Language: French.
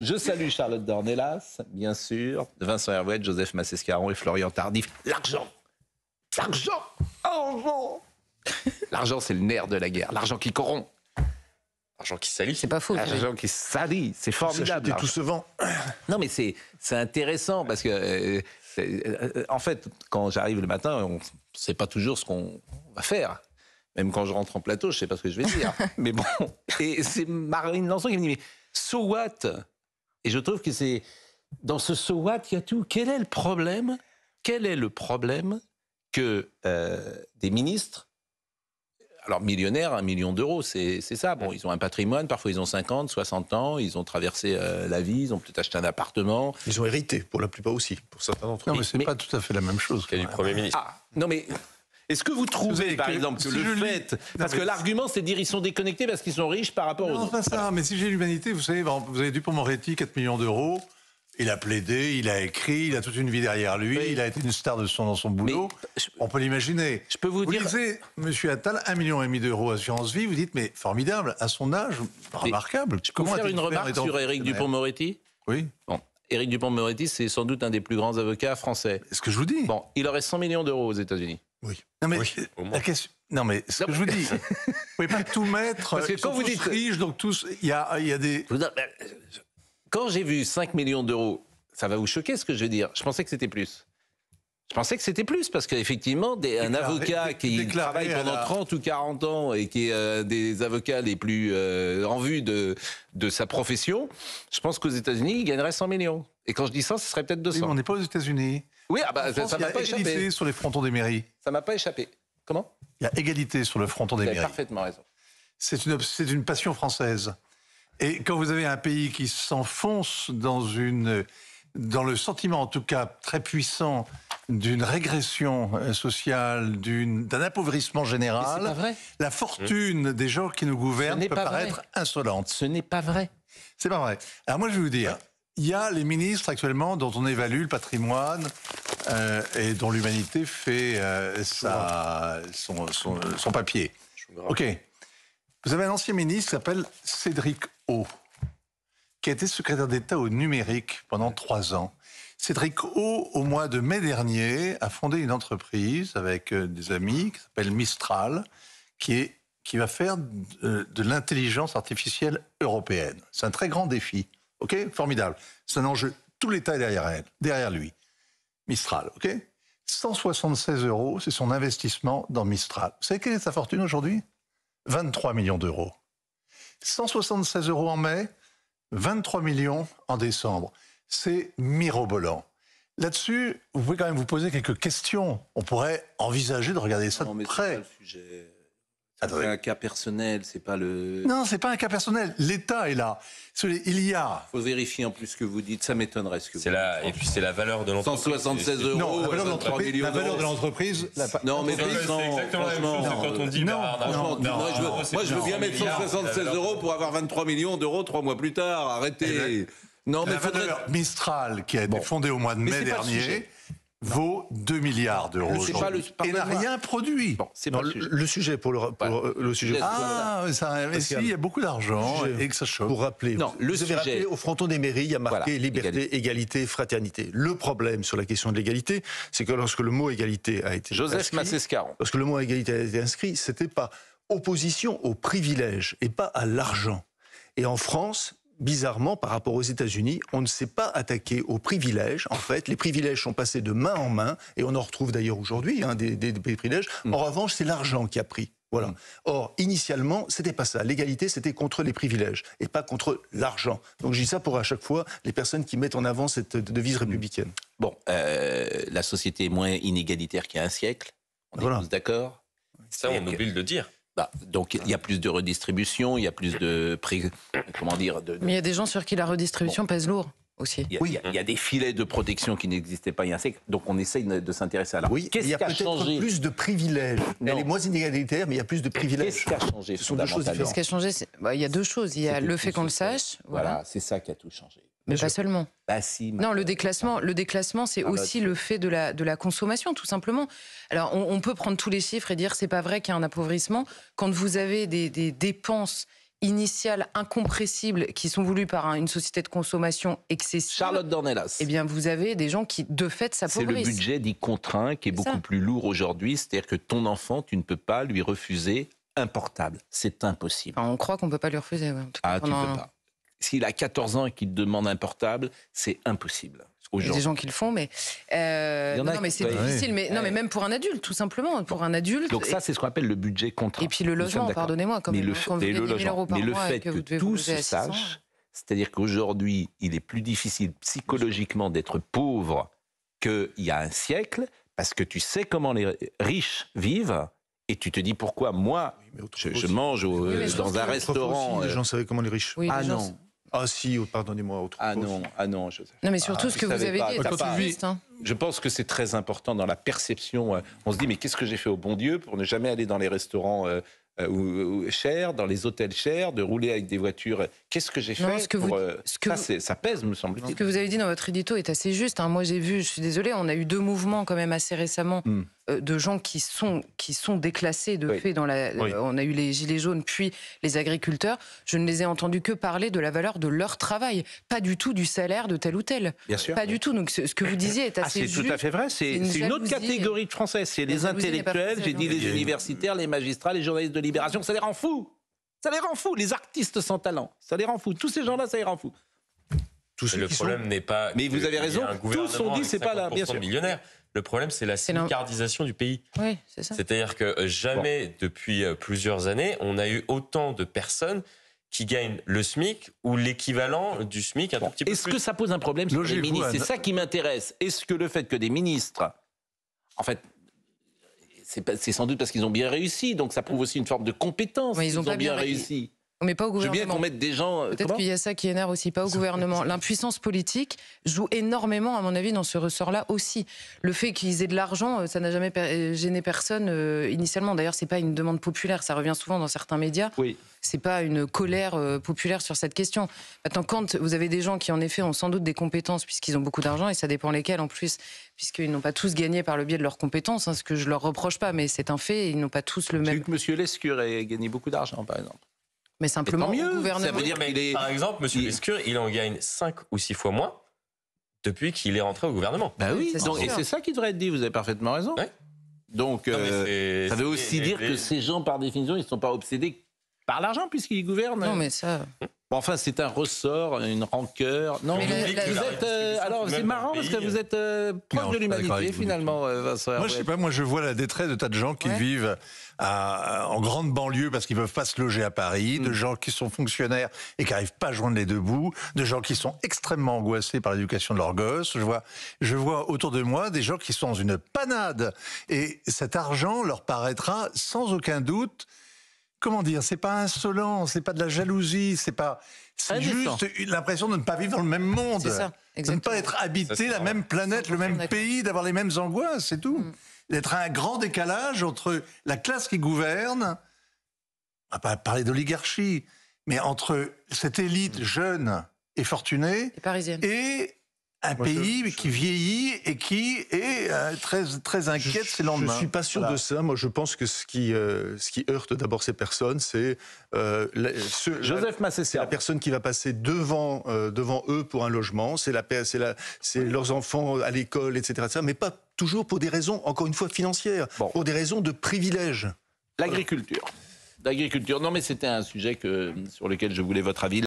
Je salue Charlotte Dornelas, bien sûr, Vincent Herouet, Joseph Massescaron et Florian Tardif. L'argent, l'argent, l'argent. L'argent, c'est le nerf de la guerre. L'argent qui corrompt. L'argent qui salit. C'est pas faux. L'argent qui salit, c'est formidable. Tout se vend. Non, mais c'est intéressant parce que, en fait, quand j'arrive le matin, on ne sait pas toujours ce qu'on va faire. Même quand je rentre en plateau, je ne sais pas ce que je vais dire. Mais bon, et c'est Marine Lançon qui me dit, mais so what? Et je trouve que c'est dans ce so what, il y a tout. Quel est le problème? Quel est le problème que des ministres, alors millionnaires, 1 million d'euros, c'est ça. Bon, ils ont un patrimoine, parfois ils ont 50, 60 ans, ils ont traversé la vie, ils ont peut-être acheté un appartement. Ils ont hérité, pour la plupart aussi, pour certains d'entre eux. Non, mais c'est pas tout à fait la même chose. Qu'il y a du Premier ministre. Ah, non mais... Est-ce que vous trouvez, par exemple, que le fait... Parce que l'argument, c'est de dire ils sont déconnectés parce qu'ils sont riches par rapport aux autres. Non, pas ça. Mais si j'ai l'humanité, vous savez, vous avez Dupond-Moretti, 4 millions d'euros. Il a plaidé, il a écrit, il a toute une vie derrière lui. Oui. Il a été une star dans son boulot. On peut l'imaginer. Je peux vous dire... Vous disiez, monsieur Attal, 1,5 million d'euros assurance vie. Vous dites, mais formidable, à son âge, remarquable. Je peux vous faire une remarque sur Éric Dupond-Moretti? Oui. Bon. Éric Dupond-Moretti, c'est sans doute un des plus grands avocats français. C'est ce que je vous dis. Bon, il aurait 100 millions d'euros aux États-Unis. Oui. Non, mais la question... Non, mais ce que je vous dis, vous pouvez pas tout mettre. Parce que quand vous dites riches, donc tous, il y a des... Quand j'ai vu 5 millions d'euros, ça va vous choquer ce que je veux dire. Je pensais que c'était plus. Je pensais que c'était plus, parce qu'effectivement, un avocat qui travaille pendant 30 ou 40 ans et qui est des avocats les plus en vue de sa profession, je pense qu'aux États-Unis, il gagnerait 100 millions. Et quand je dis ça, ce serait peut-être 200. Oui, mais on n'est pas aux États-Unis. Oui, ah bah, ça m'a pas échappé. Il y a égalité sur les frontons des mairies. Ça m'a pas échappé. Comment? Il y a égalité sur le fronton des mairies. Vous avez parfaitement raison. C'est une passion française. Et quand vous avez un pays qui s'enfonce dans le sentiment, en tout cas très puissant, d'une régression sociale, d'un appauvrissement général, c'est pas vrai. La fortune des gens qui nous gouvernent peut paraître insolente. Ce n'est pas vrai. C'est pas vrai. Alors moi, je vais vous dire, il y a les ministres actuellement dont on évalue le patrimoine et dont l'humanité fait son papier. Ok. Vous avez un ancien ministre qui s'appelle Cédric O, qui a été secrétaire d'État au numérique pendant 3 ans. Cédric O, au mois de mai dernier, a fondé une entreprise avec des amis qui s'appelle Mistral, qui va faire de l'intelligence artificielle européenne. C'est un très grand défi. Ok, formidable. C'est un enjeu. Tout l'État est derrière lui. Mistral, ok. 176 €, c'est son investissement dans Mistral. Vous savez quelle est sa fortune aujourd'hui? 23 millions d'euros. 176 € en mai, 23 millions en décembre. C'est mirobolant. Là-dessus, vous pouvez quand même vous poser quelques questions. On pourrait envisager de regarder ça de près. C'est pas le sujet. C'est un cas personnel, c'est pas le... Non, c'est pas un cas personnel. L'État est là. Il y a... Il faut vérifier en plus ce que vous dites. Ça m'étonnerait ce que vous dites. Et puis c'est la valeur de l'entreprise. 176 €. Non, la valeur de l'entreprise... Non, mais c'est exactement la même chose quand on dit... Moi, je veux bien mettre 176 € pour avoir 23 millions d'euros 3 mois plus tard. Arrêtez. Non, mais valeur Mistral, qui a été fondée au mois de mai dernier, vaut 2 milliards d'euros et n'a rien produit. Bon, c'est pas le sujet pour le sujet. Ah, mais si, il y a beaucoup d'argent et que ça choque. Pour rappeler, non, le vous avez rappelé, au fronton des mairies, il y a marqué liberté, égalité, fraternité. Le problème sur la question de l'égalité, c'est que lorsque le mot égalité a été Joseph Massescaron. Lorsque le mot égalité a été inscrit, c'était pas opposition au privilège et pas à l'argent. Et en France, bizarrement, par rapport aux États-Unis, on ne s'est pas attaqué aux privilèges. En fait, les privilèges sont passés de main en main, et on en retrouve d'ailleurs aujourd'hui, des privilèges. En revanche, c'est l'argent qui a pris. Voilà. Or, initialement, c'était pas ça. L'égalité, c'était contre les privilèges, et pas contre l'argent. Donc je dis ça pour à chaque fois les personnes qui mettent en avant cette devise républicaine. Bon, la société est moins inégalitaire qu'il y a un siècle. On est tous d'accord. Ça, on oublie de le dire. Donc il y a plus de redistribution, il y a plus de Mais il y a des gens sur qui la redistribution pèse lourd aussi. Il y a des filets de protection qui n'existaient pas il y a un siècle, donc on essaye de s'intéresser à là. Oui, il y a peut-être plus de privilèges. Elle est moins inégalitaire, mais il y a plus de privilèges. Qu'est-ce qui a changé? Ce sont deux choses différentes. Ce qui a changé, il y a 2 choses. Il y a le fait qu'on le sache. Voilà, c'est ça qui a tout changé. Mais pas seulement. Bah si. Non, le déclassement, c'est aussi le fait de la consommation, tout simplement. Alors, on peut prendre tous les chiffres et dire c'est pas vrai qu'il y a un appauvrissement. Quand vous avez des dépenses initiales incompressibles qui sont voulues par une société de consommation excessive. Charlotte Dornelas. Eh bien, vous avez des gens qui, de fait, s'appauvrissent. C'est le budget dit contraint qui est beaucoup plus lourd aujourd'hui. C'est-à-dire que ton enfant, tu ne peux pas lui refuser un portable. C'est impossible. Enfin, on croit qu'on ne peut pas lui refuser. Ouais. Ah, tu ne peux pas. S'il a 14 ans et qu'il te demande un portable, c'est impossible. Il y a des gens qui le font, mais non, mais c'est difficile. Mais non, mais même pour un adulte, tout simplement, pour un adulte. Donc ça, c'est ce qu'on appelle le budget contraint. Et puis le logement, pardonnez-moi, quand même. Quand vous gagnez 1000 € par mois, le fait que tout se sache, c'est-à-dire qu'aujourd'hui, il est plus difficile psychologiquement d'être pauvre qu'il y a un siècle, parce que tu sais comment les riches vivent. Et tu te dis pourquoi moi, je mange dans un restaurant. Les gens savaient comment les riches. Oui, ah non. Ah si, pardonnez-moi. Ah non, Joseph. Non, mais surtout ce que vous avez dit est juste. Je pense que c'est très important dans la perception. On se dit, mais qu'est-ce que j'ai fait au bon Dieu pour ne jamais aller dans les restaurants chers, dans les hôtels chers, de rouler avec des voitures. Qu'est-ce que j'ai fait ça pèse, me semble-t-il. Ce que vous avez dit dans votre édito est assez juste. Moi, j'ai vu, je suis désolée, on a eu 2 mouvements quand même assez récemment de gens qui sont déclassés de fait. On a eu les gilets jaunes, puis les agriculteurs. Je ne les ai entendus que parler de la valeur de leur travail, pas du tout du salaire de tel ou tel. Bien sûr. Pas du tout. Donc ce que vous disiez est assez juste. C'est tout à fait vrai. C'est une autre catégorie de Français. C'est les intellectuels, j'ai dit les universitaires, les magistrats, les journalistes de Libération. Ça les rend fous. Ça les rend fous. Les artistes sans talent. Ça les rend fous. Tous ces gens-là, ça les rend fous. Le problème n'est pas. Mais vous avez raison. Tous ont dit c'est pas là, bien sûr. Millionnaire. Le problème, c'est la smicardisation du pays. Oui, c'est ça. C'est-à-dire que jamais, depuis plusieurs années, on a eu autant de personnes qui gagnent le SMIC ou l'équivalent du SMIC un tout petit peu plus. Est-ce que ça pose un problème sur les ministres ? C'est ça qui m'intéresse. Est-ce que le fait que des ministres, en fait, c'est sans doute parce qu'ils ont bien réussi, donc ça prouve aussi une forme de compétence. Ils ont bien réussi. Mais pas au gouvernement. Je veux bien qu'on mette des gens. Peut-être qu'il y a ça qui énerve aussi, pas au gouvernement. L'impuissance politique joue énormément, à mon avis, dans ce ressort-là aussi. Le fait qu'ils aient de l'argent, ça n'a jamais gêné personne initialement. D'ailleurs, c'est pas une demande populaire. Ça revient souvent dans certains médias. Oui. C'est pas une colère populaire sur cette question. Maintenant, quand vous avez des gens qui, en effet, ont sans doute des compétences, puisqu'ils ont beaucoup d'argent, et ça dépend lesquels en plus, puisqu'ils n'ont pas tous gagné par le biais de leurs compétences, ce que je leur reproche pas, mais c'est un fait, ils n'ont pas tous le même. J'ai vu que M. Lescure a gagné beaucoup d'argent, par exemple. Mais simplement, mieux, au gouvernement. ça veut dire Par exemple, M. Lescure, il en gagne 5 ou 6 fois moins depuis qu'il est rentré au gouvernement. Bah oui, et c'est ça qui devrait être dit, vous avez parfaitement raison. Ouais. Donc, ça veut aussi dire que ces gens, par définition, ils ne sont pas obsédés par l'argent puisqu'ils gouvernent. Non, mais ça... Bon, enfin, c'est un ressort, une rancœur. Non, alors, c'est marrant parce que vous êtes proche de l'humanité, finalement, Vincent. Moi, je sais pas, je vois la détresse de tas de gens qui vivent en grande banlieue parce qu'ils ne peuvent pas se loger à Paris, de gens qui sont fonctionnaires et qui n'arrivent pas à joindre les deux bouts, de gens qui sont extrêmement angoissés par l'éducation de leurs gosses. Je vois autour de moi des gens qui sont dans une panade. Et cet argent leur paraîtra sans aucun doute... Comment dire, c'est pas insolent, c'est pas de la jalousie, c'est juste l'impression de ne pas vivre dans le même monde, ça, de ne pas être habité la même planète, le même pays, d'avoir les mêmes angoisses, c'est tout. D'être un grand décalage entre la classe qui gouverne, on va pas parler d'oligarchie, mais entre cette élite jeune et fortunée et parisienne et un pays qui vieillit et qui est très, très inquiet de ses lendemains. Je ne suis pas sûr de ça. Moi, je pense que ce qui heurte d'abord ces personnes, c'est Joseph Massé, c'est la personne qui va passer devant eux pour un logement, c'est leurs enfants à l'école, etc., mais pas toujours pour des raisons, encore une fois, financières, pour des raisons de privilège. L'agriculture. Non, mais c'était un sujet sur lequel je voulais votre avis.